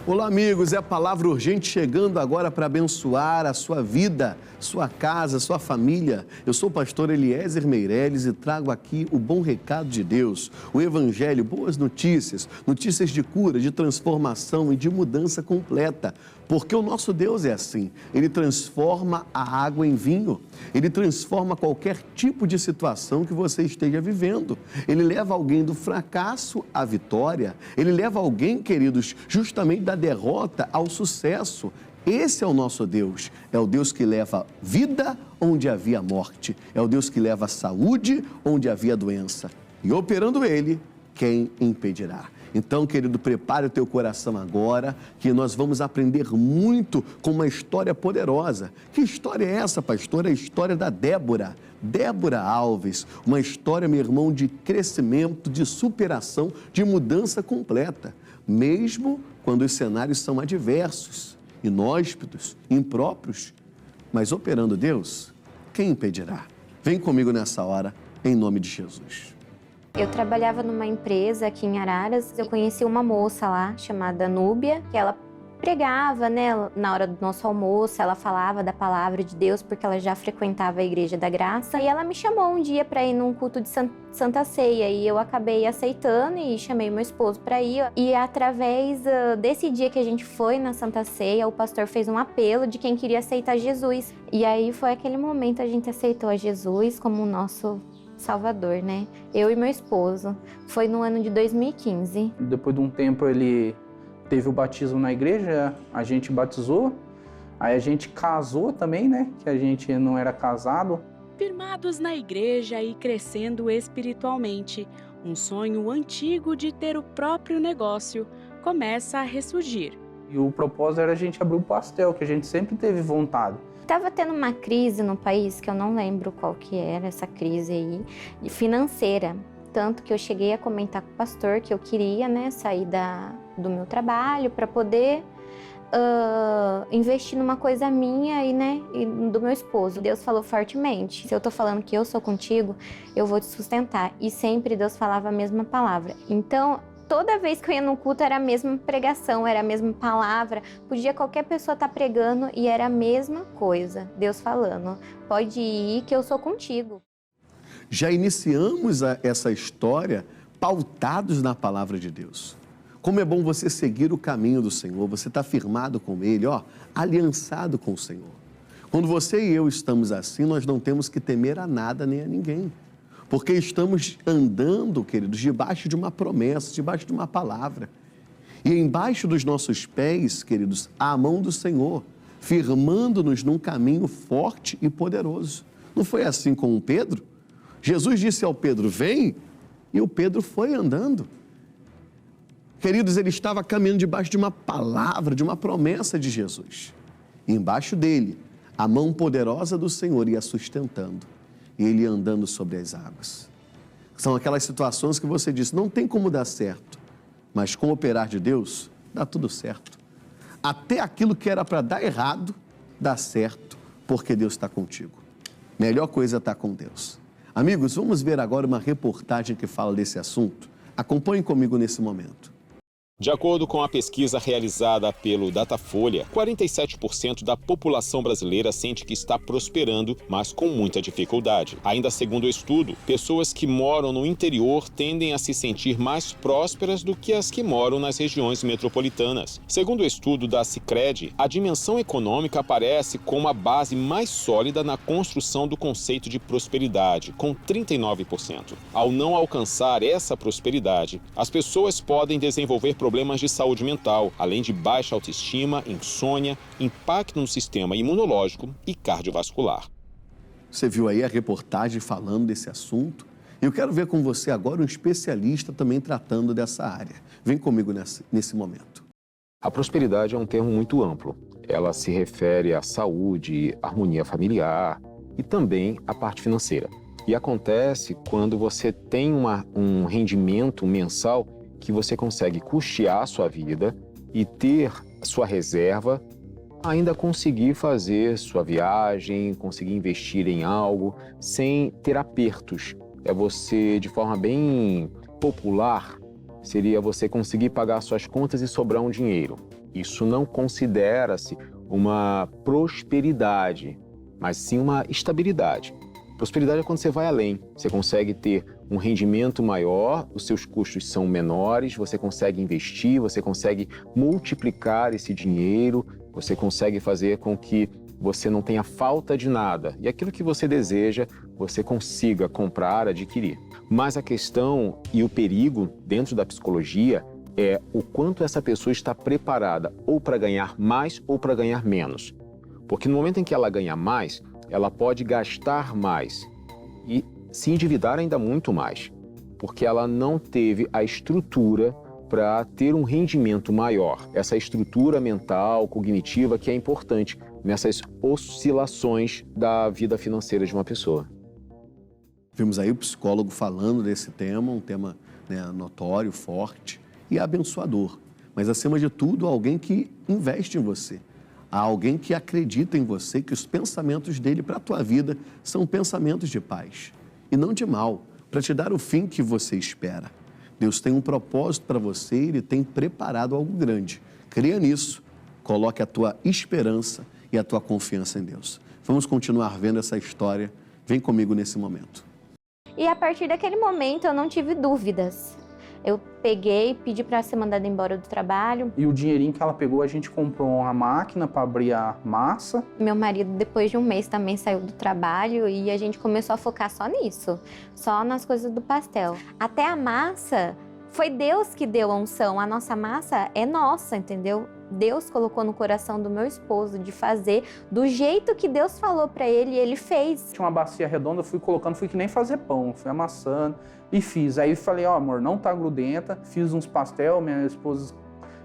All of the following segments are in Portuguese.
Olá, amigos, é a palavra urgente chegando agora para abençoar a sua vida, sua casa, sua família. Eu sou o pastor Eliezer Meireles e trago aqui o bom recado de Deus, o Evangelho, boas notícias, notícias de cura, de transformação e de mudança completa. Porque o nosso Deus é assim, Ele transforma a água em vinho, Ele transforma qualquer tipo de situação que você esteja vivendo. Ele leva alguém do fracasso à vitória, Ele leva alguém, queridos, justamente da derrota ao sucesso. Esse é o nosso Deus, é o Deus que leva vida onde havia morte, é o Deus que leva saúde onde havia doença. E operando Ele, quem impedirá? Então, querido, prepare o teu coração agora, que nós vamos aprender muito com uma história poderosa. Que história é essa, pastor? É a história da Débora. Débora Alves, uma história, meu irmão, de crescimento, de superação, de mudança completa. Mesmo quando os cenários são adversos, inóspitos, impróprios. Mas operando Deus, quem impedirá? Vem comigo nessa hora, em nome de Jesus. Eu trabalhava numa empresa aqui em Araras, eu conheci uma moça lá, chamada Núbia, que ela pregava, né, na hora do nosso almoço, ela falava da palavra de Deus, porque ela já frequentava a Igreja da Graça, e ela me chamou um dia para ir num culto de Santa Ceia, e eu acabei aceitando e chamei meu esposo para ir, e através desse dia que a gente foi na Santa Ceia, o pastor fez um apelo de quem queria aceitar Jesus, e aí foi aquele momento a gente aceitou a Jesus como o nosso Salvador, né? Eu e meu esposo. Foi no ano de 2015. Depois de um tempo ele teve o batismo na igreja, a gente batizou, aí a gente casou também, né? Que a gente não era casado. Firmados na igreja e crescendo espiritualmente, um sonho antigo de ter o próprio negócio começa a ressurgir. E o propósito era a gente abrir um pastel, que a gente sempre teve vontade. Estava tendo uma crise no país, que eu não lembro qual que era essa crise aí, financeira. Tanto que eu cheguei a comentar com o pastor que eu queria, né, sair do meu trabalho para poder investir numa coisa minha e, né, e do meu esposo. Deus falou fortemente, se eu tô falando que eu sou contigo, eu vou te sustentar. E sempre Deus falava a mesma palavra. Então, toda vez que eu ia num culto era a mesma pregação, era a mesma palavra. Podia qualquer pessoa estar pregando e era a mesma coisa. Deus falando, pode ir que eu sou contigo. Já iniciamos essa história pautados na palavra de Deus. Como é bom você seguir o caminho do Senhor, você está firmado com Ele, aliançado com o Senhor. Quando você e eu estamos assim, nós não temos que temer a nada nem a ninguém. Porque estamos andando, queridos, debaixo de uma promessa, debaixo de uma palavra. E embaixo dos nossos pés, queridos, há a mão do Senhor, firmando-nos num caminho forte e poderoso. Não foi assim com o Pedro? Jesus disse ao Pedro, vem, e o Pedro foi andando. Queridos, ele estava caminhando debaixo de uma palavra, de uma promessa de Jesus. E embaixo dele, a mão poderosa do Senhor ia sustentando. E ele andando sobre as águas. São aquelas situações que você diz, não tem como dar certo, mas com o operar de Deus, dá tudo certo. Até aquilo que era para dar errado, dá certo, porque Deus está contigo. Melhor coisa é estar com Deus. Amigos, vamos ver agora uma reportagem que fala desse assunto. Acompanhem comigo nesse momento. De acordo com a pesquisa realizada pelo Datafolha, 47% da população brasileira sente que está prosperando, mas com muita dificuldade. Ainda segundo o estudo, pessoas que moram no interior tendem a se sentir mais prósperas do que as que moram nas regiões metropolitanas. Segundo o estudo da Sicredi, a dimensão econômica aparece como a base mais sólida na construção do conceito de prosperidade, com 39%. Ao não alcançar essa prosperidade, as pessoas podem desenvolver problemas de saúde mental, além de baixa autoestima, insônia, impacto no sistema imunológico e cardiovascular. Você viu aí a reportagem falando desse assunto? Eu quero ver com você agora um especialista também tratando dessa área. Vem comigo nesse momento. A prosperidade é um termo muito amplo. Ela se refere à saúde, harmonia familiar e também à parte financeira. E acontece quando você tem um rendimento mensal que você consegue custear a sua vida e ter sua reserva, ainda conseguir fazer sua viagem, conseguir investir em algo sem ter apertos. É você, de forma bem popular, seria você conseguir pagar suas contas e sobrar um dinheiro. Isso não considera-se uma prosperidade, mas sim uma estabilidade. Prosperidade é quando você vai além, você consegue ter um rendimento maior, os seus custos são menores, você consegue investir, você consegue multiplicar esse dinheiro, você consegue fazer com que você não tenha falta de nada e aquilo que você deseja, você consiga comprar, adquirir. Mas a questão e o perigo dentro da psicologia é o quanto essa pessoa está preparada ou para ganhar mais ou para ganhar menos. Porque no momento em que ela ganha mais, ela pode gastar mais e se endividar ainda muito mais, porque ela não teve a estrutura para ter um rendimento maior. Essa estrutura mental, cognitiva, que é importante nessas oscilações da vida financeira de uma pessoa. Vimos aí o psicólogo falando desse tema, um tema, né, notório, forte e abençoador. Mas, acima de tudo, alguém que investe em você. Há alguém que acredita em você, que os pensamentos dele para a tua vida são pensamentos de paz e não de mal, para te dar o fim que você espera. Deus tem um propósito para você, Ele tem preparado algo grande. Creia nisso, coloque a tua esperança e a tua confiança em Deus. Vamos continuar vendo essa história. Vem comigo nesse momento. E a partir daquele momento eu não tive dúvidas. Eu peguei, pedi para ser mandada embora do trabalho. E o dinheirinho que ela pegou, a gente comprou uma máquina para abrir a massa. Meu marido, depois de um mês, também saiu do trabalho e a gente começou a focar só nisso, só nas coisas do pastel. Até a massa, foi Deus que deu a unção. A nossa massa é nossa, entendeu? Deus colocou no coração do meu esposo de fazer do jeito que Deus falou para ele e ele fez. Tinha uma bacia redonda, fui colocando, fui que nem fazer pão, fui amassando e fiz. Aí falei, ó, amor, não tá grudenta, fiz uns pastel, minha esposa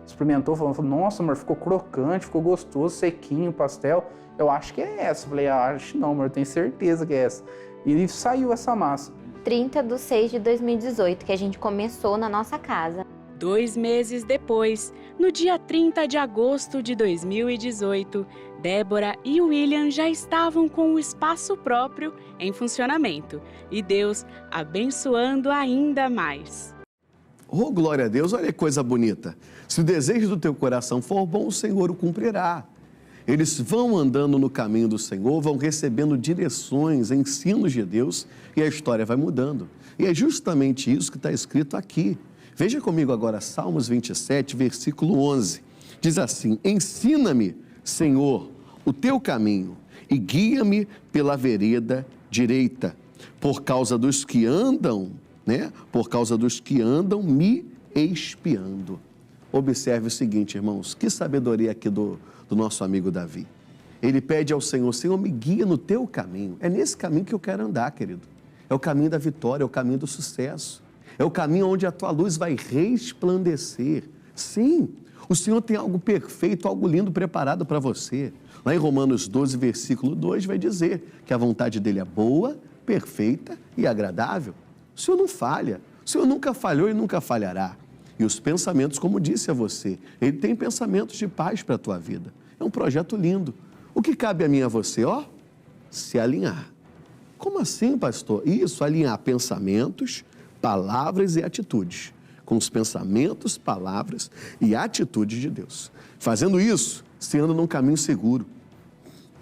experimentou, falou, nossa, amor, ficou crocante, ficou gostoso, sequinho o pastel. Eu acho que é essa. Falei, acho não, amor, tenho certeza que é essa. E saiu essa massa. 30/6/2018, que a gente começou na nossa casa. 2 meses depois, no dia 30 de agosto de 2018, Débora e William já estavam com o espaço próprio em funcionamento e Deus abençoando ainda mais. Oh, glória a Deus, olha que coisa bonita. Se o desejo do teu coração for bom, o Senhor o cumprirá. Eles vão andando no caminho do Senhor, vão recebendo direções, ensinos de Deus e a história vai mudando. E é justamente isso que está escrito aqui. Veja comigo agora Salmos 27, versículo 11. Diz assim, ensina-me, Senhor, o teu caminho e guia-me pela vereda direita, por causa dos que andam, Por causa dos que andam me espiando. Observe o seguinte, irmãos, que sabedoria aqui do nosso amigo Davi. Ele pede ao Senhor, Senhor, me guia no teu caminho. É nesse caminho que eu quero andar, querido. É o caminho da vitória, é o caminho do sucesso. É o caminho onde a tua luz vai resplandecer. Sim, o Senhor tem algo perfeito, algo lindo preparado para você. Lá em Romanos 12, versículo 2, vai dizer que a vontade dele é boa, perfeita e agradável. O Senhor não falha, o Senhor nunca falhou e nunca falhará. E os pensamentos, como disse a você, Ele tem pensamentos de paz para a tua vida. É um projeto lindo. O que cabe a mim e a você, se alinhar. Como assim, pastor? Isso, alinhar pensamentos, palavras e atitudes com os pensamentos, palavras e atitudes de Deus. Fazendo isso, você anda num caminho seguro,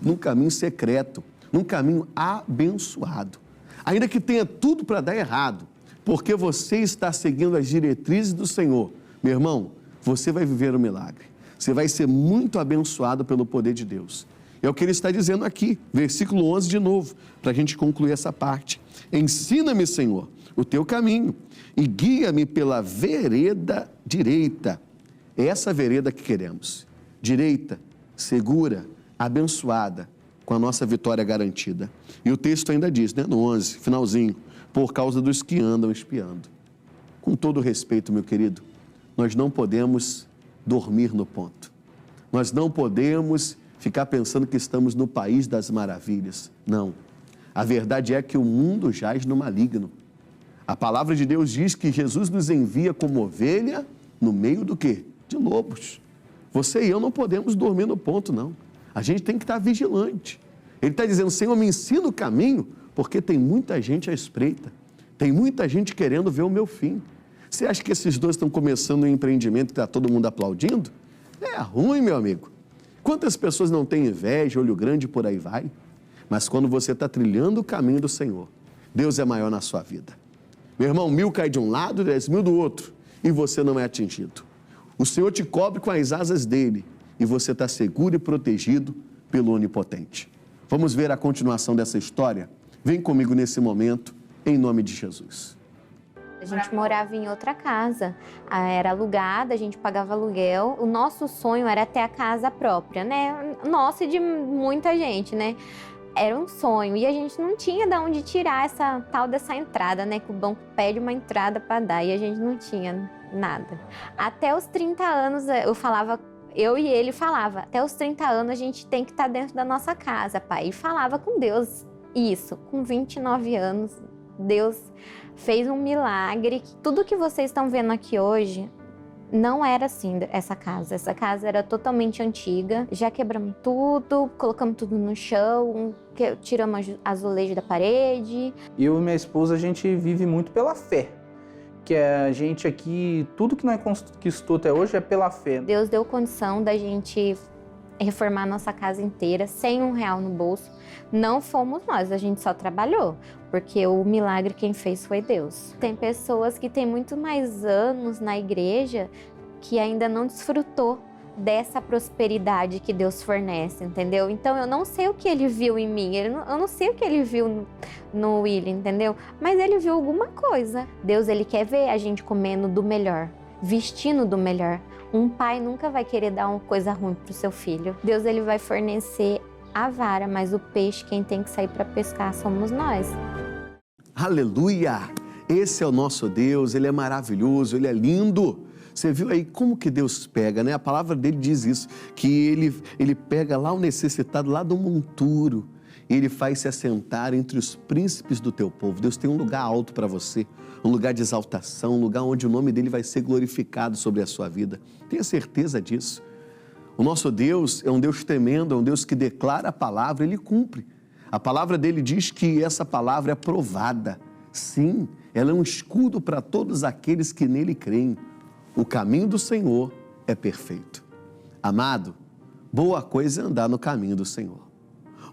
num caminho secreto, num caminho abençoado. Ainda que tenha tudo para dar errado, porque você está seguindo as diretrizes do Senhor, meu irmão, você vai viver um milagre. Você vai ser muito abençoado pelo poder de Deus. É o que ele está dizendo aqui, versículo 11 de novo, para a gente concluir essa parte. Ensina-me, Senhor, o teu caminho e guia-me pela vereda direita. É essa vereda que queremos. Direita, segura, abençoada, com a nossa vitória garantida. E o texto ainda diz, no 11, finalzinho, por causa dos que andam espiando. Com todo respeito, meu querido, nós não podemos dormir no ponto. Nós não podemos ficar pensando que estamos no país das maravilhas. Não. A verdade é que o mundo jaz no maligno. A palavra de Deus diz que Jesus nos envia como ovelha no meio do quê? De lobos. Você e eu não podemos dormir no ponto, não. A gente tem que estar vigilante. Ele está dizendo, Senhor, me ensina o caminho, porque tem muita gente à espreita. Tem muita gente querendo ver o meu fim. Você acha que esses dois estão começando um empreendimento que está todo mundo aplaudindo? É ruim, meu amigo. Quantas pessoas não têm inveja, olho grande, por aí vai? Mas quando você está trilhando o caminho do Senhor, Deus é maior na sua vida. Meu irmão, 1000 cai de um lado, 10.000 do outro, e você não é atingido. O Senhor te cobre com as asas dele, e você está seguro e protegido pelo Onipotente. Vamos ver a continuação dessa história? Vem comigo nesse momento, em nome de Jesus. A gente morava em outra casa, era alugada, a gente pagava aluguel. O nosso sonho era ter a casa própria, né? Nossa e de muita gente, né? Era um sonho e a gente não tinha de onde tirar essa tal dessa entrada, né? Que o banco pede uma entrada para dar e a gente não tinha nada. Até os 30 anos eu e ele falava, até os 30 anos a gente tem que estar dentro da nossa casa, pai. E falava com Deus isso, com 29 anos, Deus fez um milagre. Tudo que vocês estão vendo aqui hoje não era assim essa casa. Essa casa era totalmente antiga. Já quebramos tudo, colocamos tudo no chão, tiramos azulejo da parede. Eu e minha esposa, a gente vive muito pela fé. Que a gente aqui, tudo que nós conquistou até hoje é pela fé. Deus deu condição da gente reformar nossa casa inteira, sem R$1 no bolso. Não fomos nós, a gente só trabalhou, porque o milagre quem fez foi Deus. Tem pessoas que têm muito mais anos na igreja que ainda não desfrutou dessa prosperidade que Deus fornece, entendeu? Então eu não sei o que ele viu em mim, eu não sei o que ele viu no William, entendeu? Mas ele viu alguma coisa. Deus, ele quer ver a gente comendo do melhor, vestindo do melhor. Um pai nunca vai querer dar uma coisa ruim pro seu filho. Deus, ele vai fornecer a vara, mas o peixe quem tem que sair para pescar somos nós. Aleluia! Esse é o nosso Deus, ele é maravilhoso, ele é lindo. Você viu aí como que Deus pega, né? A palavra dele diz isso, que ele pega lá o necessitado, lá do monturo, e ele faz se assentar entre os príncipes do teu povo. Deus tem um lugar alto para você, um lugar de exaltação, um lugar onde o nome dele vai ser glorificado sobre a sua vida. Tenha certeza disso. O nosso Deus é um Deus tremendo, é um Deus que declara a palavra, ele cumpre. A palavra dele diz que essa palavra é provada. Sim, ela é um escudo para todos aqueles que nele creem. O caminho do Senhor é perfeito. Amado, boa coisa é andar no caminho do Senhor.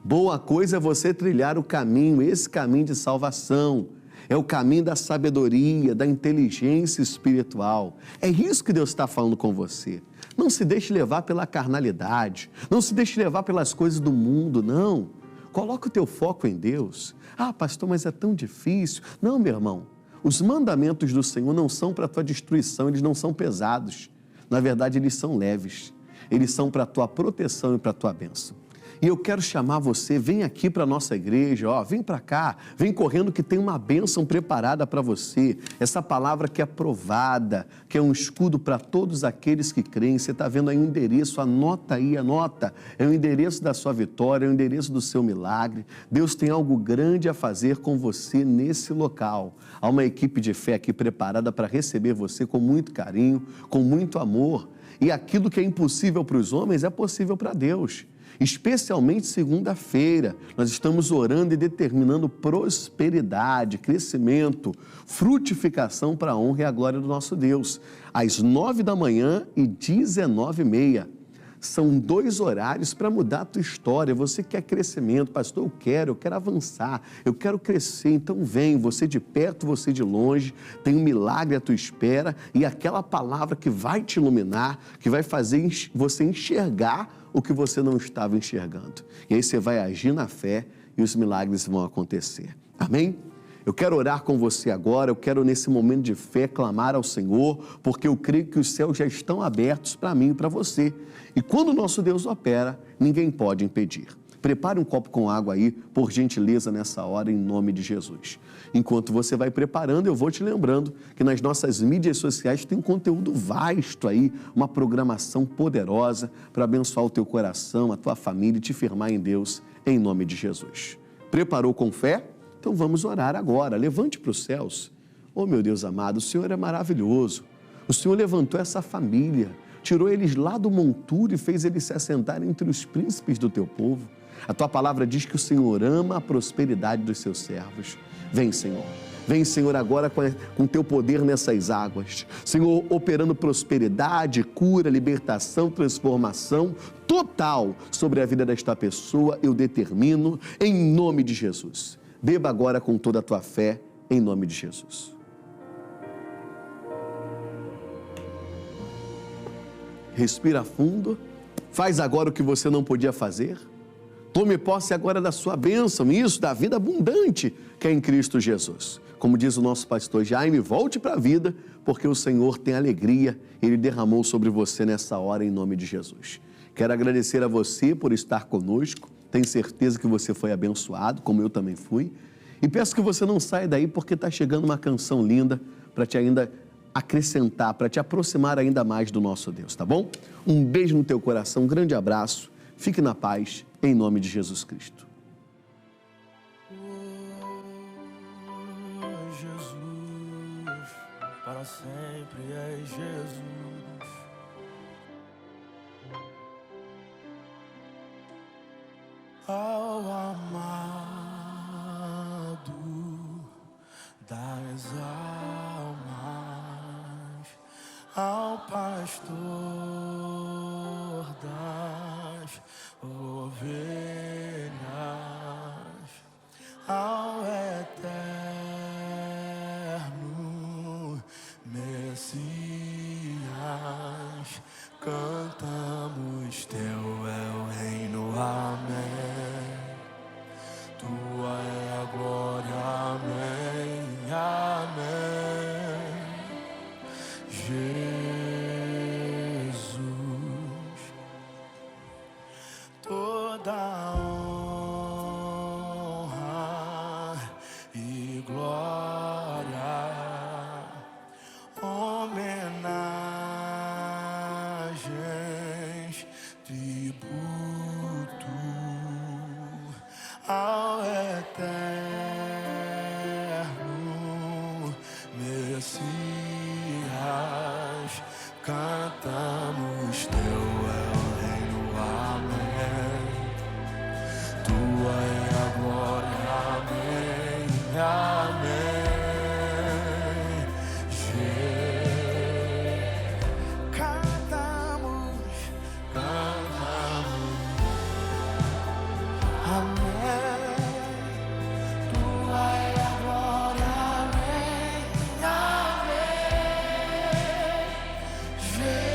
Boa coisa é você trilhar o caminho, esse caminho de salvação. É o caminho da sabedoria, da inteligência espiritual. É isso que Deus está falando com você. Não se deixe levar pela carnalidade, não se deixe levar pelas coisas do mundo, não. Coloca o teu foco em Deus. Ah, pastor, mas é tão difícil. Não, meu irmão. Os mandamentos do Senhor não são para a tua destruição, eles não são pesados. Na verdade, eles são leves. Eles são para a tua proteção e para a tua bênção. E eu quero chamar você, vem aqui para a nossa igreja, ó, vem para cá, vem correndo que tem uma bênção preparada para você. Essa palavra que é provada, que é um escudo para todos aqueles que creem. Você está vendo aí o endereço, anota aí, anota. É o endereço da sua vitória, é o endereço do seu milagre. Deus tem algo grande a fazer com você nesse local. Há uma equipe de fé aqui preparada para receber você com muito carinho, com muito amor. E aquilo que é impossível para os homens é possível para Deus. Especialmente segunda-feira, nós estamos orando e determinando prosperidade, crescimento, frutificação para a honra e a glória do nosso Deus. Às 9 da manhã e 19h30. São 2 horários para mudar a tua história. Você quer crescimento, pastor, eu quero avançar, eu quero crescer. Então vem, você de perto, você de longe, tem um milagre à tua espera e aquela palavra que vai te iluminar, que vai fazer você enxergar o que você não estava enxergando. E aí você vai agir na fé e os milagres vão acontecer. Amém? Eu quero orar com você agora, eu quero nesse momento de fé clamar ao Senhor, porque eu creio que os céus já estão abertos para mim e para você. E quando o nosso Deus opera, ninguém pode impedir. Prepare um copo com água aí, por gentileza, nessa hora, em nome de Jesus. Enquanto você vai preparando, eu vou te lembrando que nas nossas mídias sociais tem um conteúdo vasto aí, uma programação poderosa para abençoar o teu coração, a tua família e te firmar em Deus, em nome de Jesus. Preparou com fé? Então vamos orar agora. Levante para os céus. Oh, meu Deus amado, o Senhor é maravilhoso. O Senhor levantou essa família, tirou eles lá do monturo e fez eles se assentarem entre os príncipes do teu povo. A tua palavra diz que o Senhor ama a prosperidade dos seus servos. Vem, Senhor. Vem, Senhor, agora com teu poder nessas águas. Senhor, operando prosperidade, cura, libertação, transformação total sobre a vida desta pessoa, eu determino em nome de Jesus. Beba agora com toda a tua fé, em nome de Jesus. Respira fundo. Faz agora o que você não podia fazer. Tome posse agora da sua bênção, isso, da vida abundante que é em Cristo Jesus. Como diz o nosso pastor Jaime, volte para a vida, porque o Senhor tem alegria, Ele derramou sobre você nessa hora em nome de Jesus. Quero agradecer a você por estar conosco, tenho certeza que você foi abençoado, como eu também fui, e peço que você não saia daí porque está chegando uma canção linda para te ainda acrescentar, para te aproximar ainda mais do nosso Deus, tá bom? Um beijo no teu coração, um grande abraço, fique na paz, em nome de Jesus Cristo. Para sempre é Jesus. Ao amado das almas, ao pastor das ovelhas, ao eterno Messias, cantamos, teu é o reino, amém. Tua é a glória, amém, amém. Jesus, toda honra e glória, homenagens, tributo ao eterno Messias, cantamos, teu é o reino, amém. Tua é a glória, amém, amém. Cantamos, cantamos, amém. Tua é a glória, amém, amém. Jesus,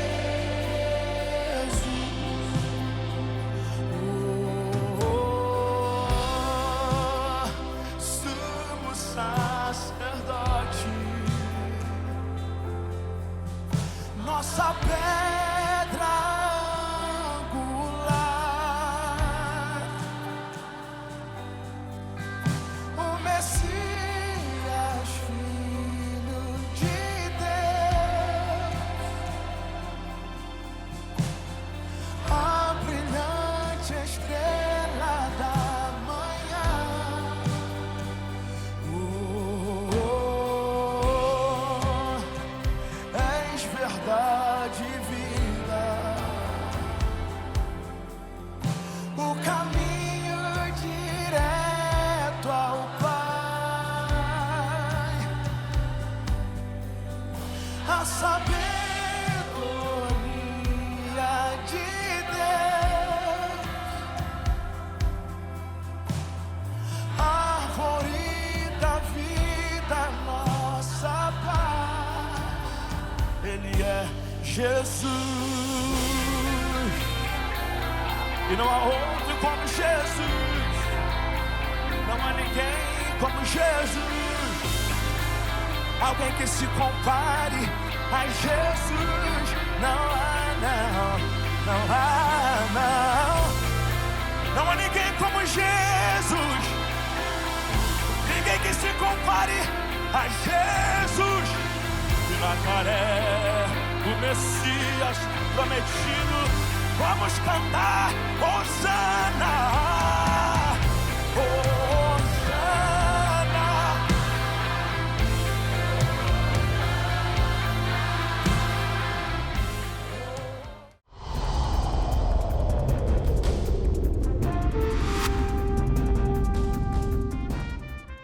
sumo sacerdote, nossa pedra angular, o Messias, Filho de Deus, a brilhante estrela da manhã. És verdade e vida, o caminho direto ao Pai, a sabedoria de Deus, árvore da vida, nossa paz. Ele é Jesus, e não há outro como Jesus, não há ninguém como Jesus, alguém que se compare a Jesus, não há, não, não há, não, não há ninguém como Jesus, ninguém que se compare a Jesus. De Nazaré, o Messias prometido, vamos cantar Hosana, oh.